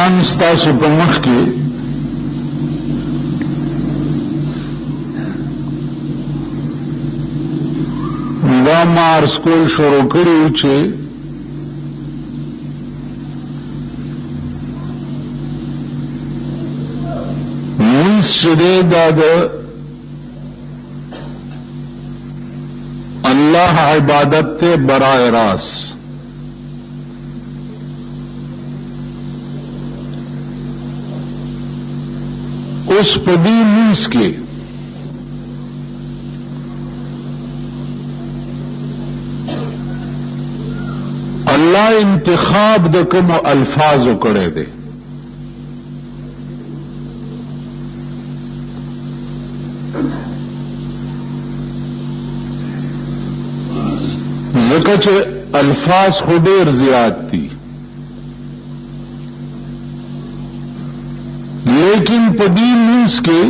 قرآن ستاسو په مخ کې دا مارس کول شروع کړو چې مونږ چې دا اللہ عبادت تے براہ راست اس پدی میز کے اللہ انتخاب د کوم الفاظ کړه دے ځکه چې الفاظ خو ډېر زیات دي لیکن په دې منځ کې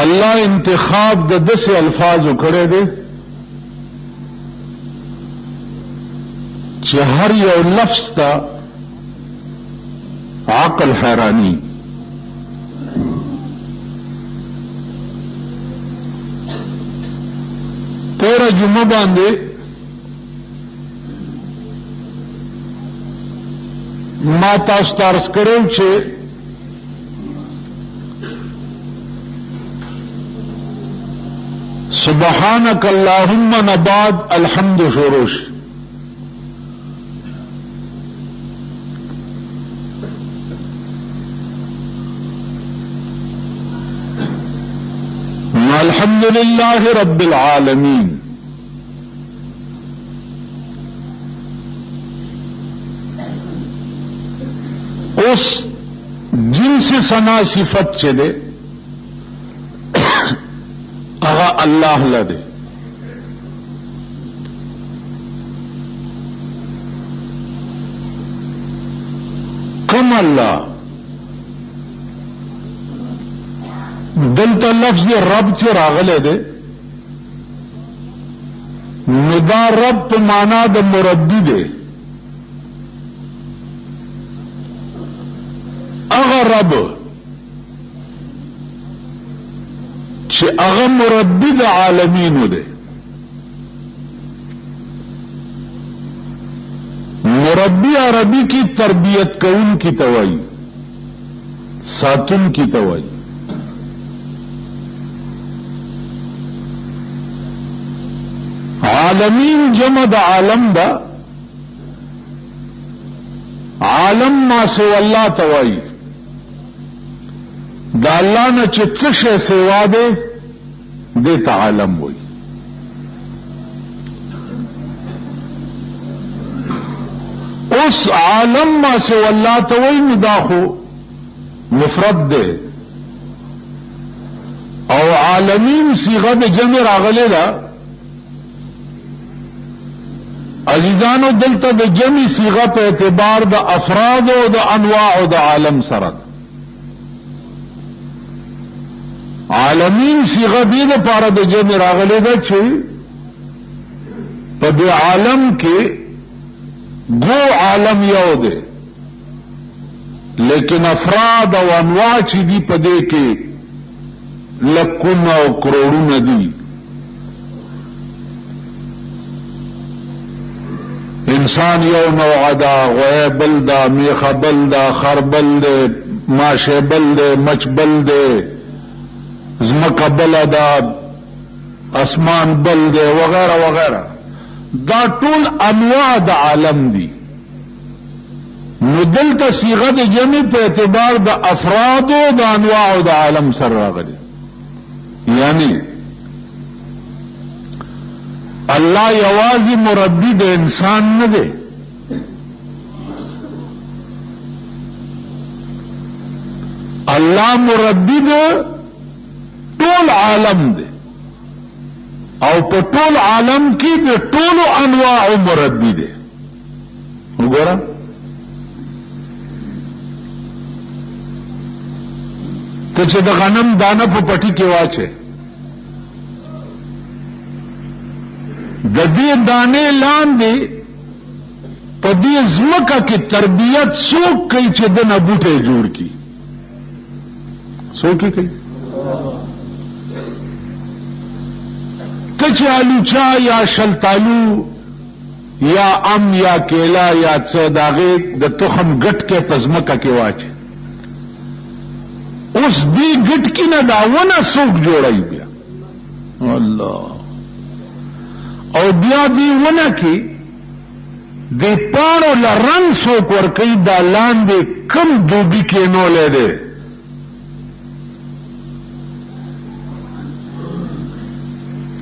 الله انتخاب د داسې الفاظو کړی دی چې هر یو لفظ ته عقل حیرانی تیرہ جمعہ باندې ما تاسو ته عرض کړم چې سبحانك اللهم نباد الحمد شروش الحمد لله رب العالمين اس جن سے ثنا صفت چلے اغا اللہ لدے کم اللہ دلتا لفظ رب چه راغلے دے ندا رب پا مانا دا مربی دے اغا رب چه اغا مربی دا عالمینو دے مربی عربی کی تربیت کون کی توائی ساتن کی توائی عالمین جمع دا عالم دا عالم ما سو اللہ توائی دا اللہ نا چتش سوا دے دیتا عالم ہوئی اس عالم ما سو اللہ توائی نداخو مفرد دے او عالمین صیغہ دے جمع راغلے دا عزیزانو دلتا دا جمعی صیغہ پہ اعتبار دا افراد و دا انواع و دا عالم سرد عالمین صیغہ دی دا پارا دا جمع راغلے دا چھے پا دا عالم کے گو عالم یو دے لیکن افراد و انواع چی دی پا دے کے لکن و کروڑون دی انسان یو نوع دا غوی بل دا میخ بل دا خر بل دے ماش بل دے مچ بل دے زمک بل دا اسمان بل دے وغیرہ وغیرہ دا ټول انواع دا عالم دی نو دلتا صیغه د جمع په اعتبار دا افراد و دا انواع دا عالم سر راغلی یعنی اللہ یوازی مربی دے انسان نہ دے اللہ مربی دے طول عالم دے او پا طول عالم کی دے طول انواع مربی دے گورا تو چه دا غنم دانا پا پٹی کے واچے د دې دانې لاندې په په دې ځمکه کې تربیت څوک کوي چې دنه بوټی جوړ کړي؟ څوک کوي؟ ته چې الوچا یا شلتالو یا ام یا کیلا یا څه د هغې د تخم ګټ کې په ځمکه کې واچي. اوس دې ګټ کې نه دا ونه څوک جوړوي بیا؟ الله. او بیا دې ونه کې دې پاڼو له رنګ څوک ورکوي؟ دا لاندې کم دوبي کېنولی دی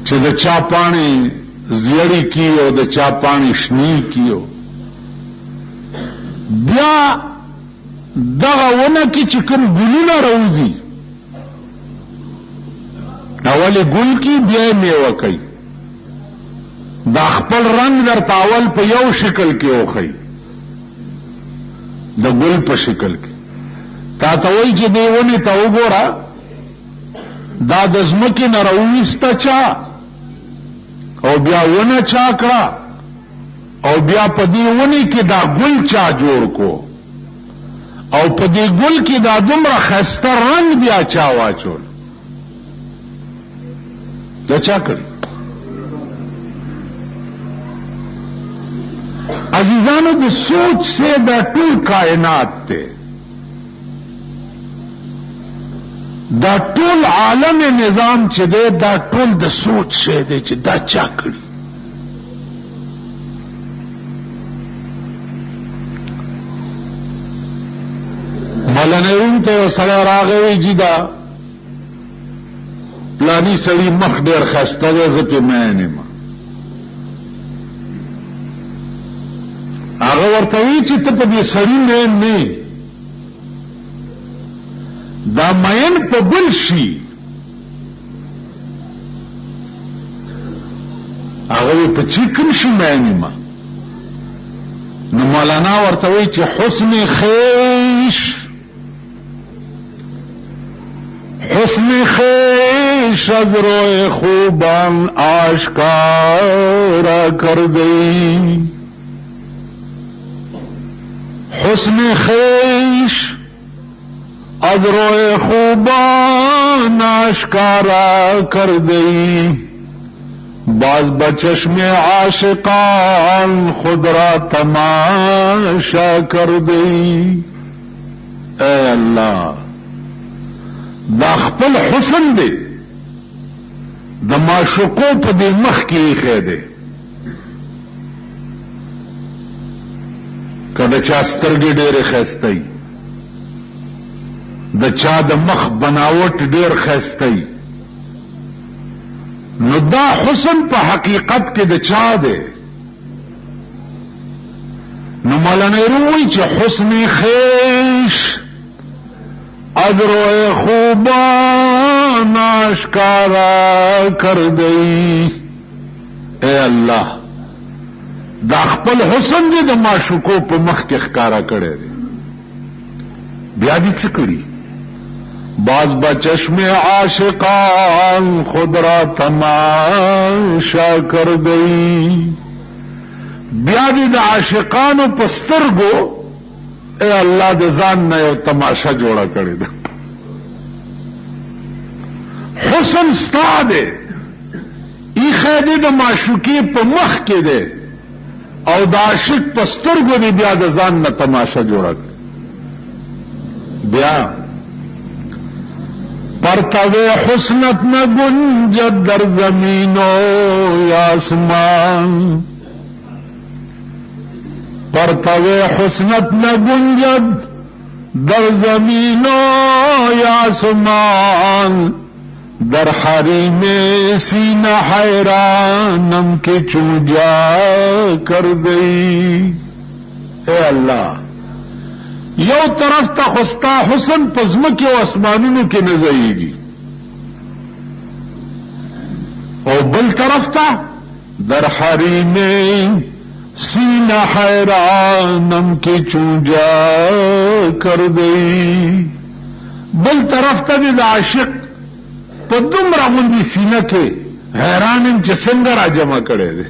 چې د چا پاڼې زیړی کی او د چا پاڼې شنی کیو. بیا دغه ونه کې چې کوم ګلونه راوځي اولې ګل کی بیا میوه کوي. دا خپل رنگ درته اول په یو شکل کې وښي، د ګل په شکل کې. تا ته وایي چې دې ونې ته وګوره، دا د ځمکې نه راوویسته چا او بیا ونه چا کړه او بیا په دې ونې کې دا ګل چا جوړ کو او په دې ګل کې دا دومره ښایسته رنګ بیا چا واچول؟ دا چا کړي؟ عزیزانو د سوچ سے دا ټول کائنات ته، دا ټول عالم نظام چې دی دا ټول د سوچ شی دی چې دا چا کړي. مولانا روم ته یو سړی راغی، وایي جی دا پلاني سړي مخ ډېر ښایسته دی، زه پرې مین یم. هغه ورته وایي چې ته په دې سړي مین نه یې، دا مین په بل شي. هغه وایي په چې کوم شي مین یم؟ نو مولانا ورته وایي چې حسن خیش، حسن خیش از روی خوبان آشکارا کر گئی. حسن خیش از روی خوبان آشکارا کر گئی، باز بچشم عاشقان خود را تماشا کر گئی. اے اللہ، دا خپل حسن دی د معشوقو په دې مخ کې ایښی دی. که د چا سترګې ډېرې ښایسته وي، د چا د مخ بناوټ ډېر ښایسته وي، نو دا حسن په حقیقت کې د چا دی؟ نو مولانا روم وایي چې حسن خیش از روی خوبان آشکارا کر گئی. اے اللہ، دا خپل حسن دی د معشوقو په مخ کې ښکارا کړی دی. بیا دې څه کړي؟ باز بچشم عاشقان خود را تماشا کر گئی. بیا دې د عاشقانو په سترګو اے اللہ د ځان نه یو تماشا جوړه کړې ده. حسن ستا دی، ایښی دی د معشوقې په مخ کې دی او د عاشق په سترګو دی بیا د ځان نه تماشا جوړه کړې. بیا پرتو حسنت نہ گنجد در زمین و یا آسمان، پرتو حسنت نہ گنجد در زمین و یا آسمان، در حریم سینہ حیرانم کے چوں جا کر گئی. اے اللہ، یو طرف تا خستا حسن پزمکی و اسمانونو کی نزئیگی، او بل طرف تا در حریم سینہ حیرانم کے چوں جا کر گئی. بل طرف تا دی دا عاشق پا دومره غوندی سینہ کے حیرانم چه څنګه را جمع کړی دی.